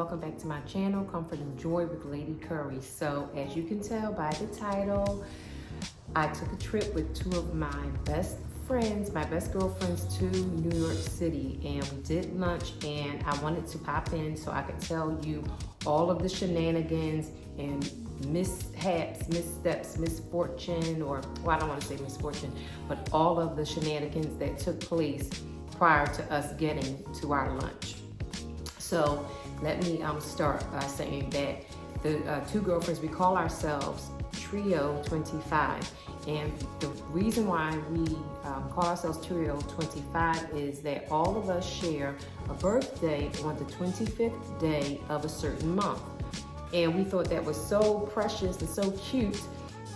welcome back to my channel, Comfort and Joy with Lady Curry. So as you can tell by the title, I took a trip with two of my best friends, my best girlfriends, to New York City, and we did lunch, and I wanted to pop in so I could tell you all of the shenanigans and mishaps, missteps, misfortune, or well, I don't want to say misfortune, but all of the shenanigans that took place prior to us getting to our lunch. So let me start by saying that the two girlfriends, we call ourselves Trio 25. And the reason why we call ourselves Trio 25 is that all of us share a birthday on the 25th day of a certain month. And we thought that was so precious and so cute.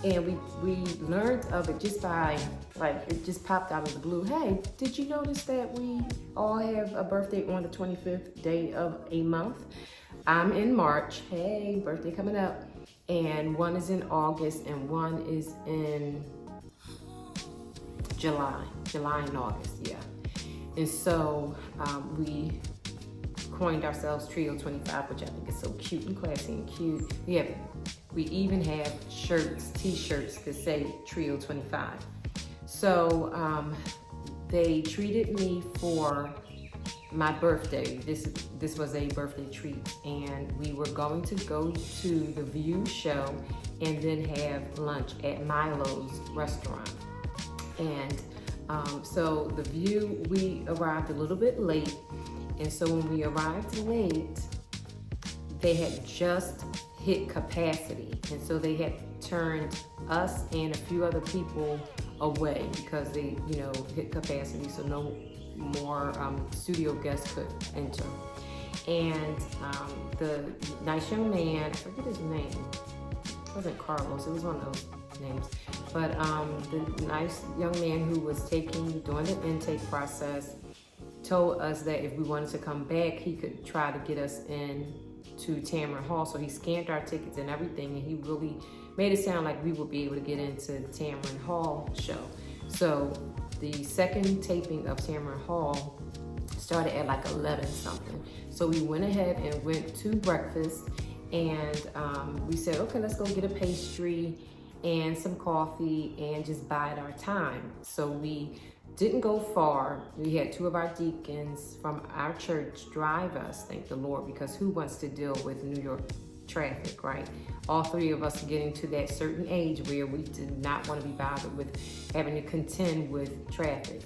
And we learned of it just by, like, it just popped out of the blue. Hey, did you notice that we all have a birthday on the 25th day of a month? I'm in March. Hey, birthday coming up. And one is in August and one is in July and August, yeah. And so we coined ourselves Trio 25, which I think is so cute and classy and cute. We even have shirts, t-shirts that say Trio 25. So they treated me for my birthday. This was a birthday treat, and we were going to go to the View show and then have lunch at Milo's restaurant. And so the View, we arrived a little bit late, and so when we arrived late, they had just hit capacity, and so they had turned us and a few other people away because they, hit capacity, so no more studio guests could enter. And the nice young man, I forget his name, it wasn't Carlos, it was one of those names, but the nice young man who was doing the intake process told us that if we wanted to come back, he could try to get us in to Tamron Hall. So he scanned our tickets and everything, and he really made it sound like we would be able to get into Tamron Hall show. So the second taping of Tamron Hall started at like 11 something. So we went ahead and went to breakfast, and we said, okay, let's go get a pastry and some coffee and just bide our time. So we didn't go far. We had two of our deacons from our church drive us, thank the Lord, because who wants to deal with New York traffic, right? All three of us getting to that certain age where we did not want to be bothered with having to contend with traffic.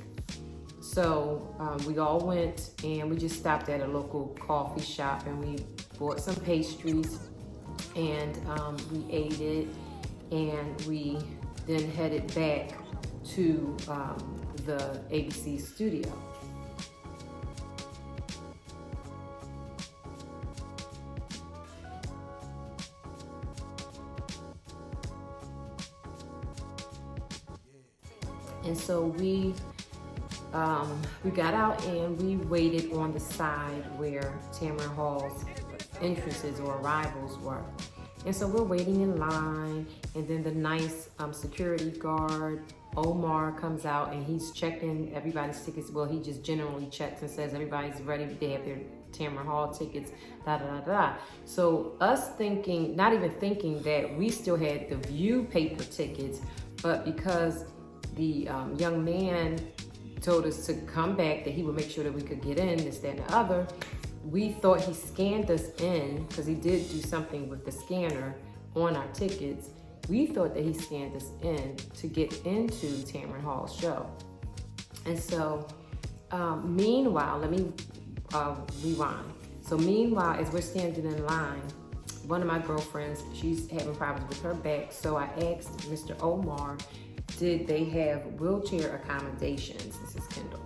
So we all went and we just stopped at a local coffee shop and we bought some pastries, and we ate it, and we then headed back to the ABC studio. And so we got out and we waited on the side where Tamron Hall's entrances or arrivals were. And so we're waiting in line, and then the nice security guard, Omar, comes out and he's checking everybody's tickets. Well, he just generally checks and says everybody's ready, they have their Tamron Hall tickets, da da da da. So us thinking, not even thinking that we still had the View paper tickets, but because the young man told us to come back, that he would make sure that we could get in, this, that, and the other, we thought he scanned us in, because he did do something with the scanner on our tickets. We thought that he scanned us in to get into Tamron Hall's show. And so, meanwhile, let me rewind. So meanwhile, as we're standing in line, one of my girlfriends, she's having problems with her back. So I asked Mr. Omar, did they have wheelchair accommodations? This is Kendall.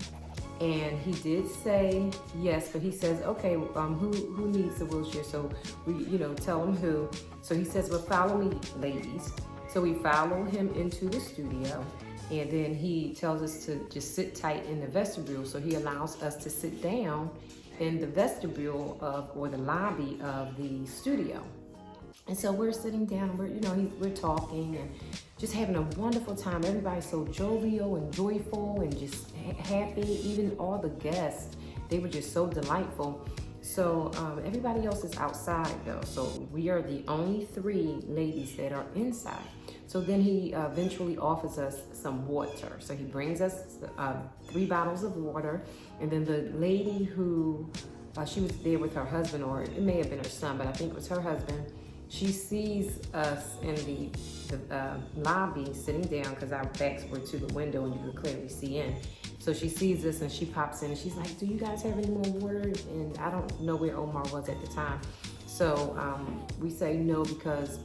And he did say yes, but he says, okay, who needs a wheelchair? So we, tell him who. So he says, well, follow me, ladies. So we follow him into the studio, and then he tells us to just sit tight in the vestibule. So he allows us to sit down in the vestibule or the lobby of the studio. And so we're sitting down, we're talking and just having a wonderful time. Everybody's so jovial and joyful and just happy. Even all the guests, they were just so delightful. So everybody else is outside though. So we are the only 3 ladies that are inside. So then he eventually offers us some water. So he brings us 3 bottles of water. And then the lady who, she was there with her husband, or it may have been her son, but I think it was her husband. She sees us in the lobby sitting down, because our backs were to the window and you could clearly see in. So she sees us and she pops in and she's like, do you guys have any more water? And I don't know where Omar was at the time. So we say no, because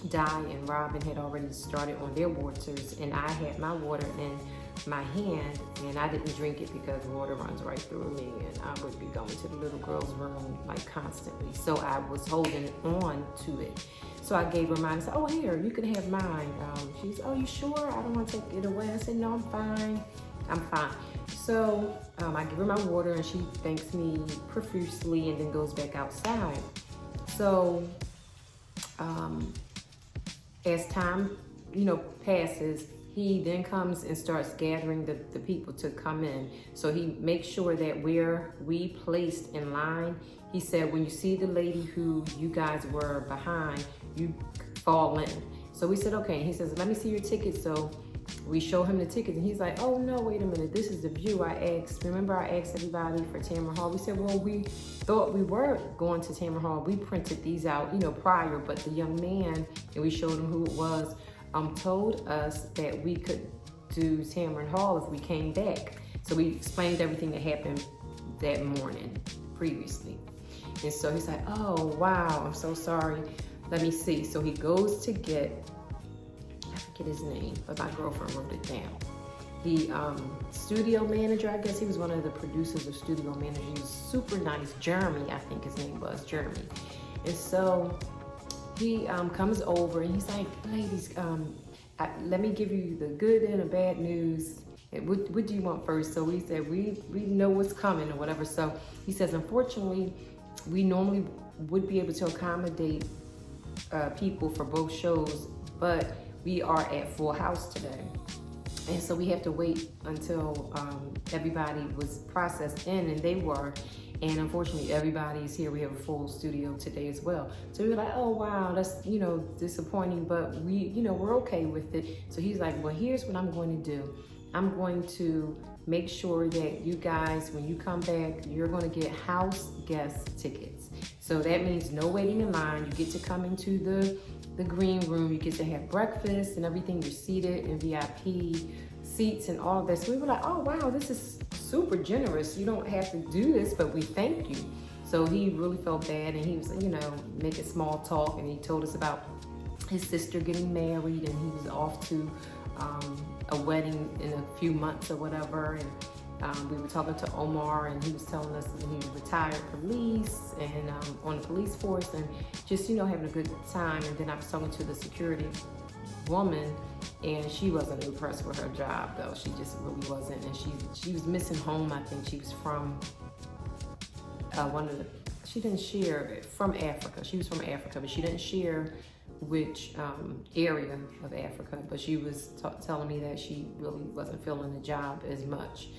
Di and Robin had already started on their waters, and I had my water in my hand, and I didn't drink it because water runs right through me, and I would be going to the little girl's room like constantly. So I was holding on to it. So I gave her mine and said, oh, here, you can have mine. She's, oh, you sure? I don't want to take it away. I said, no, I'm fine. I'm fine. So I give her my water and she thanks me profusely and then goes back outside. So as time, passes, he then comes and starts gathering the people to come in. So he makes sure that we placed in line. He said, when you see the lady who you guys were behind, you fall in. So we said, okay. And he says, let me see your ticket. So we show him the tickets and he's like, oh no, wait a minute, this is the view. Remember I asked everybody for Tamara Hall. We said, well, we thought we were going to Tamara Hall. We printed these out, prior, but the young man, and we showed him who it was, told us that we could do Tamara Hall if we came back. So we explained everything that happened that morning previously. And so he's like, oh, wow, I'm so sorry. Let me see. So he goes to get, I forget his name, but my girlfriend wrote it down. The studio manager, I guess he was one of the producers or studio manager. He was super nice. Jeremy, I think his name was, Jeremy. And so he comes over and he's like, ladies, let me give you the good and the bad news. What do you want first? So we said, we know what's coming or whatever. So he says, unfortunately, we normally would be able to accommodate people for both shows, but we are at full house today. And so we have to wait until everybody was processed in, and they were. And unfortunately, everybody's here. We have a full studio today as well. So we were like, oh, wow, that's, disappointing, but we're okay with it. So he's like, well, here's what I'm going to do. I'm going to make sure that you guys, when you come back, you're going to get house guest tickets. So that means no waiting in line. You get to come into the green room. You get to have breakfast and everything. You're seated in VIP seats and all this. So we were like, oh, wow, this is super generous. You don't have to do this, but we thank you. So he really felt bad, and he was, making small talk, and he told us about his sister getting married, and he was off to a wedding in a few months or whatever. And we were talking to Omar, and he was telling us that he was retired police and on the police force, and just, having a good time. And then I was talking to the security woman, and she wasn't impressed with her job, though. She just really wasn't. And she was missing home. I think she was from she didn't share, from Africa. She was from Africa, but she didn't share which area of Africa. But she was telling me that she really wasn't feeling the job as much.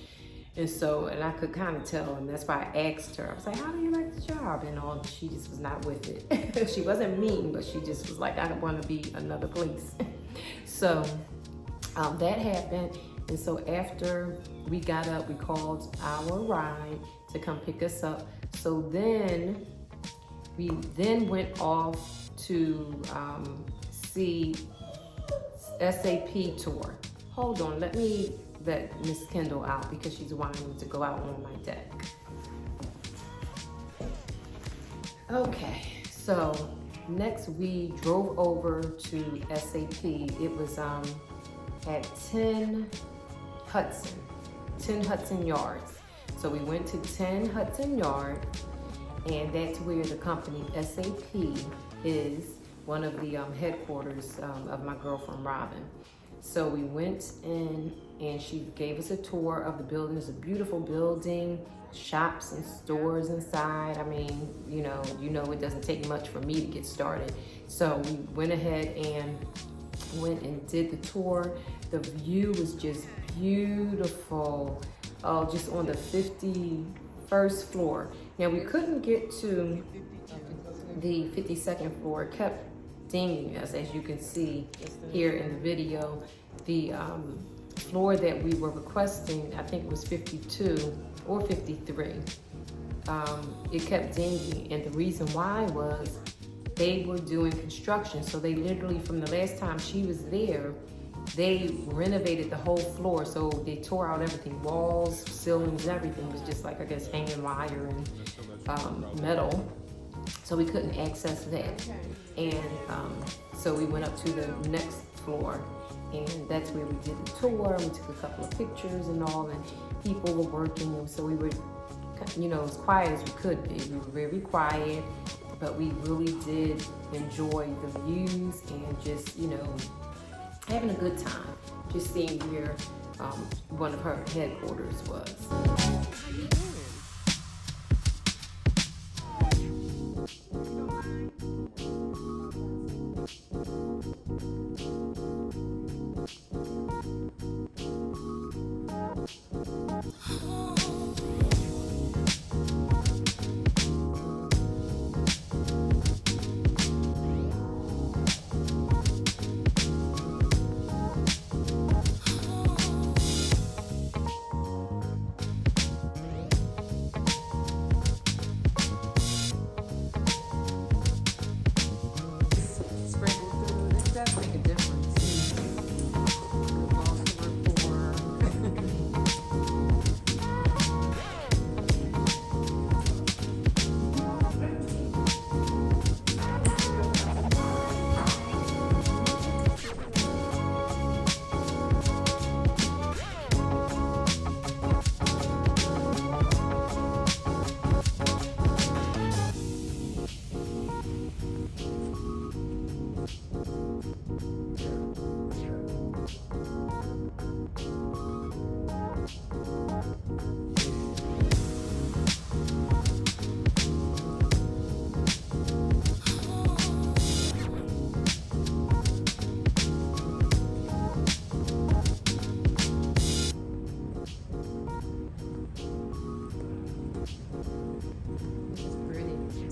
And so, and I could kind of tell, and that's why I asked her. I was like, how do you like the job? And all, she just was not with it. She wasn't mean, but she just was like, I don't want to be another place. So that happened. And so after we got up, we called our ride to come pick us up. So then we went off to see SAP tour. Hold on, let me let Miss Kendall out because she's wanting to go out on my deck. Okay, so next we drove over to SAP. It was at 10 Hudson Yards. So we went to 10 Hudson Yards, and that's where the company SAP is, one of the headquarters of my girlfriend Robin. So we went in and she gave us a tour of the building. It's a beautiful building, shops and stores inside. I mean, it doesn't take much for me to get started. So we went ahead and went and did the tour. The view was just beautiful. Just on the 51st first floor. Now we couldn't get to the 52nd floor. It kept dinging us, as you can see here in the video. The floor that we were requesting, I think it was 52 or 53. It kept dinging, and the reason why was they were doing construction. So they literally, from the last time she was there, they renovated the whole floor. So they tore out everything, walls, ceilings, everything was just like, I guess, hanging wire and metal. So we couldn't access that. And so we went up to the next floor, and that's where we did the tour. We took a couple of pictures and all, and people were working. And so we were, you know, as quiet as we could be. We were very quiet, but we really did enjoy the views and just, you know, having a good time, just seeing where one of her headquarters was. How you doing?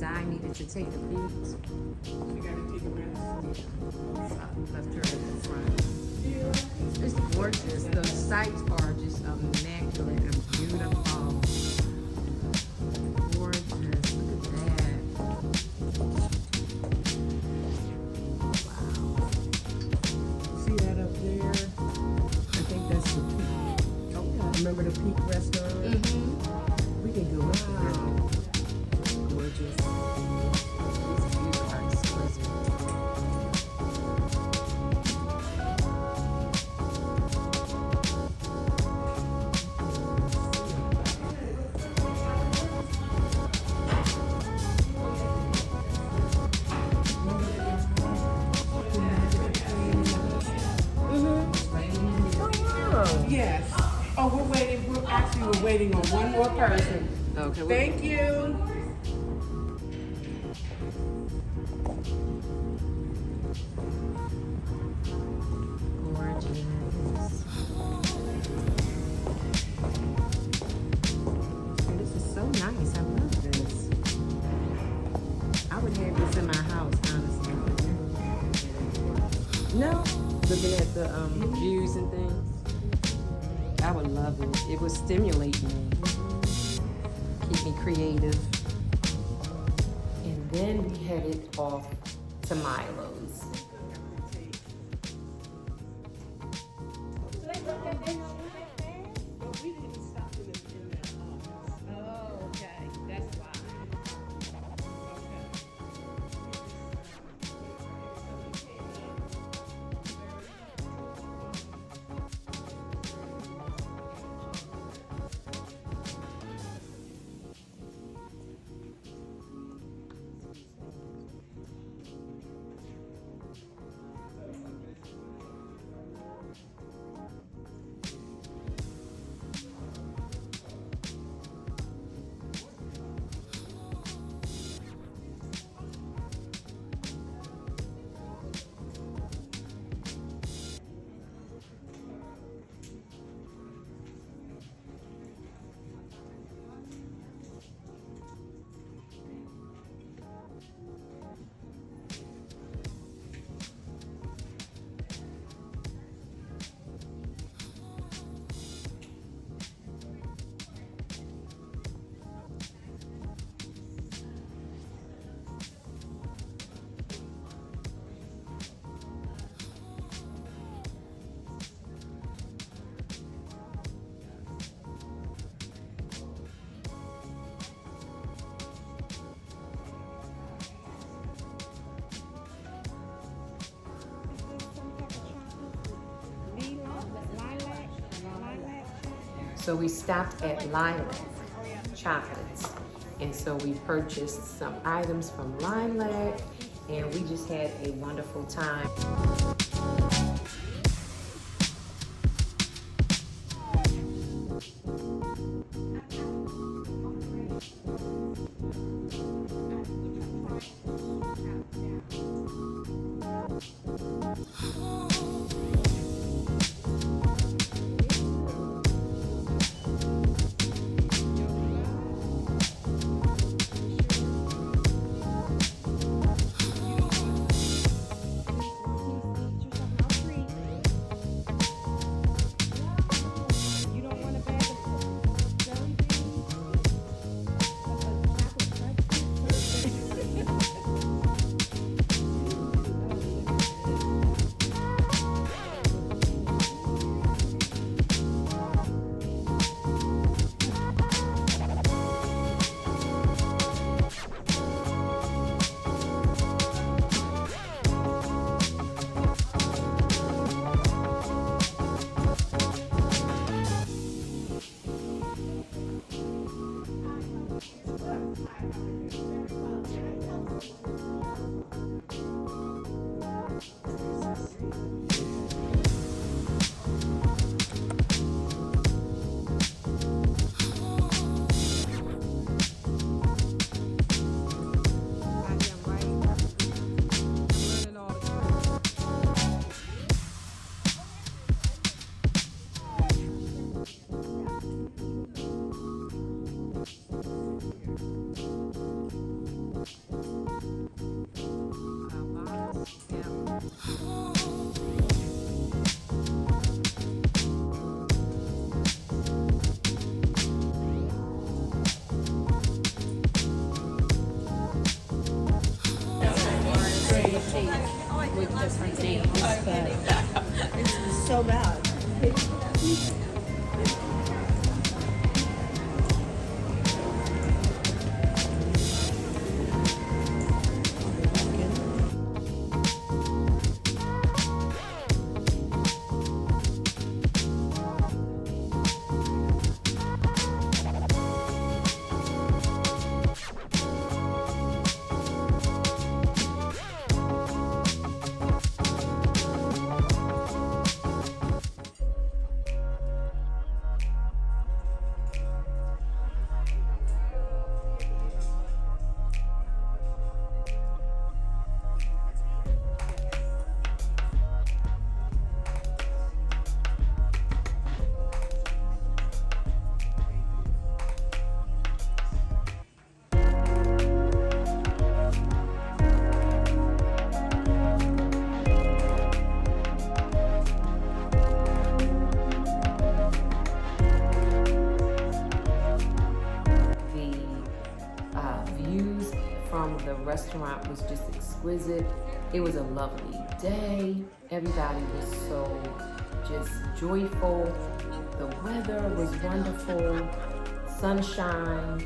I needed to take a beat. You gotta take a rest. Left her in the front. It's gorgeous. The sights are just immaculate and beautiful. Gorgeous. Look at that. Wow. See that up there? I think that's the Peak. Oh, yeah. Remember the Peak restaurant? Mm-hmm. We can go up there. Gorgeous. These views are exquisite. Yes. Oh, we're waiting. We're waiting on one more person. Okay. Thank you. Gorgeous. This is so nice. I love this. I would have this in my house, honestly. No, looking at the views and things. I would love it. It would stimulate me, keep me creative. And then we headed off to Milo's. So we stopped at Lilac Chocolates. And so we purchased some items from Lilac, and we just had a wonderful time. With different names, but It's so bad. From the restaurant was just exquisite. It was a lovely day. Everybody was so just joyful. The weather was wonderful. Sunshine.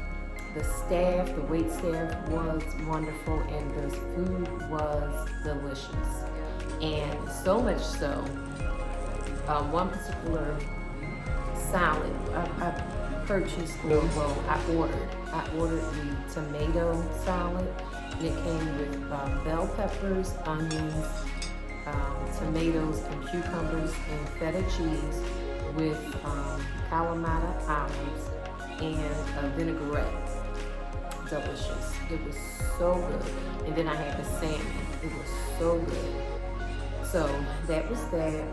The staff, the wait staff was wonderful, and the food was delicious. And so much so, one particular salad I purchased, I ordered the tomato salad. And it came with bell peppers, onions, tomatoes, and cucumbers, and feta cheese with Kalamata olives and a vinaigrette. Delicious. It was so good. And then I had the salmon. It was so good. So that was that.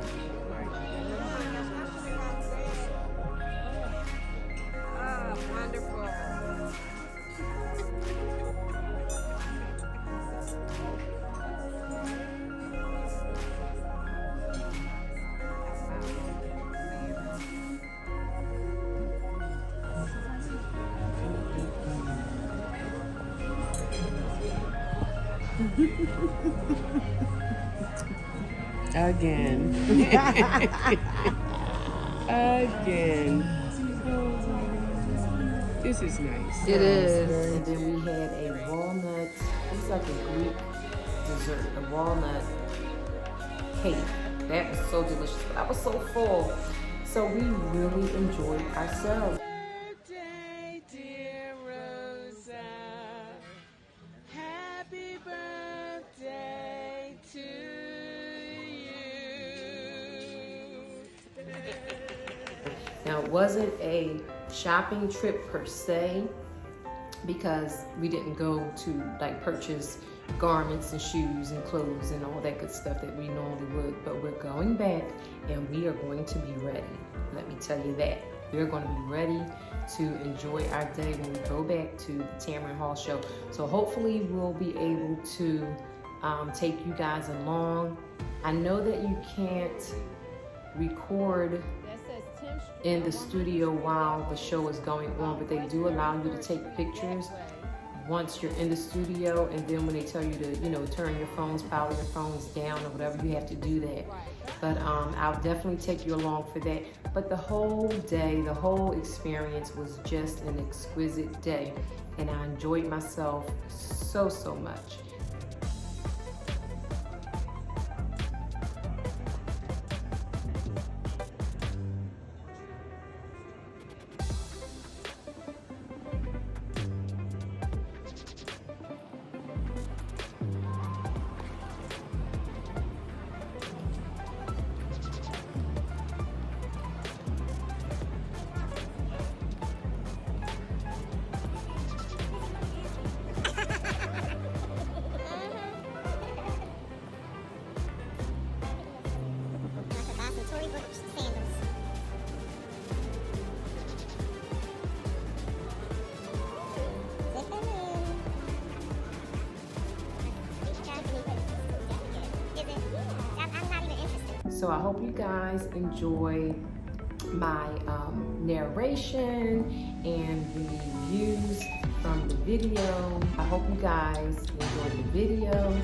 Again. Again. This is nice. It is. And then we had a walnut, it was like a Greek dessert, a walnut cake. That was so delicious, but I was so full. So we really enjoyed ourselves. Birthday, dear Rosa. Happy birthday to you. Now, it wasn't a shopping trip per se, because we didn't go to like purchase garments and shoes and clothes and all that good stuff that we normally would, but we're going back and we are going to be ready. Let me tell you that. We're going to be ready to enjoy our day when we go back to the Tamron Hall show. So hopefully we'll be able to take you guys along. I know that you can't record in the studio while the show is going on, but they do allow you to take pictures once you're in the studio, and then when they tell you to, you know, turn your phones, power your phones down or whatever, you have to do that. But I'll definitely take you along for that. But the whole day, the whole experience was just an exquisite day, and I enjoyed myself so much. So I hope you guys enjoy my narration and the views from the video. I hope you guys enjoyed the video.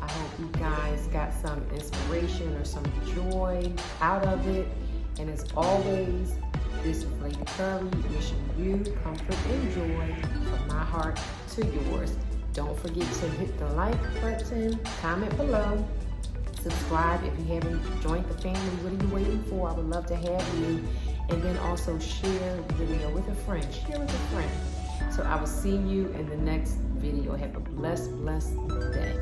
I hope you guys got some inspiration or some joy out of it. And as always, this is Lady Curry wishing you comfort and joy from my heart to yours. Don't forget to hit the like button, comment below, subscribe if you haven't joined the family. What are you waiting for? I would love to have you. And then also share the video with a friend. Share with a friend. So I will see you in the next video. Have a blessed day.